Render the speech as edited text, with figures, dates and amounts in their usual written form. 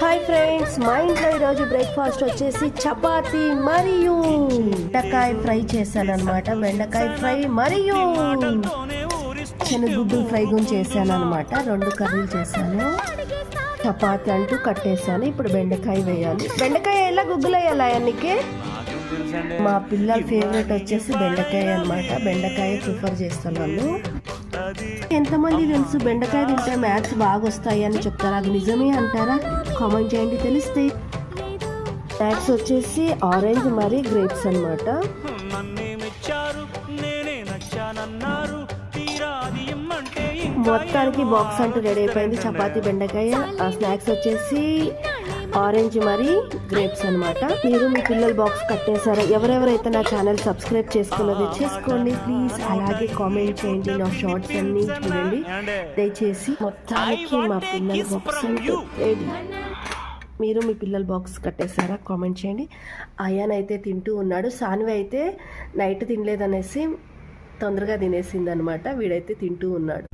Hi friends, మా ఇంట్లో ఈరోజు బ్రేక్ఫాస్ట్ వచ్చేసి చపాతి మరియు బెండకాయ ఫ్రై చేశాను అనమాట. బెండకాయ ఫ్రై మరియు శనగగుడ్డు ఫ్రై కూడా చేశాను అనమాట. 2 కర్రీలు చేశాను. చపాతి అంటూ కట్టేశాను. ఇప్పుడు బెండకాయ వేయాలి. బెండకాయ ఎలా గుగ్గులు వేయాలి అన్నికి? మా పిల్లల ఫేవరెట్ వచ్చేసి బెండకాయ అనమాట. బెండకాయ ప్రిఫర్ చేస్తాను వాళ్ళు. ఎంతమంది తెలుసు బెండకాయ తింటే మ్యాథ్స్ బాగా వస్తాయి అని చెప్తారా? అది నిజమే అంటారా? కామెంట్ చేయండి తెలిస్తే. స్నాక్స్ వచ్చేసి ఆరెంజ్ మరి గ్రేప్స్ అనమాట. మొత్తానికి బాక్స్ అంటూ రెడీ అయిపోయింది. చపాతీ బెండకాయ. ఆ స్నాక్స్ వచ్చేసి ఆరెంజ్ మరి గ్రేప్స్ అనమాట. మీరు మీ పిల్లల బాక్స్ కట్టేశారా? ఎవరెవరైతే నా ఛానల్ సబ్స్క్రైబ్ చేసుకున్నది చేసుకోండి ప్లీజ్. అలాగే కామెంట్ చేయండి. నా షార్ట్స్ అన్ని చూడండి దయచేసి. మొత్తానికి మా పిల్లల బాక్స్ అంటూ రెడీ. మీరు మీ పిల్లల బాక్స్ కట్టేశారా? కామెంట్ చేయండి. అయాన్ అయితే తింటూ ఉన్నాడు. సాన్వి అయితే నైట్ తినలేదనేసి తొందరగా తినేసింది అనమాట. వీడైతే తింటూ ఉన్నాడు.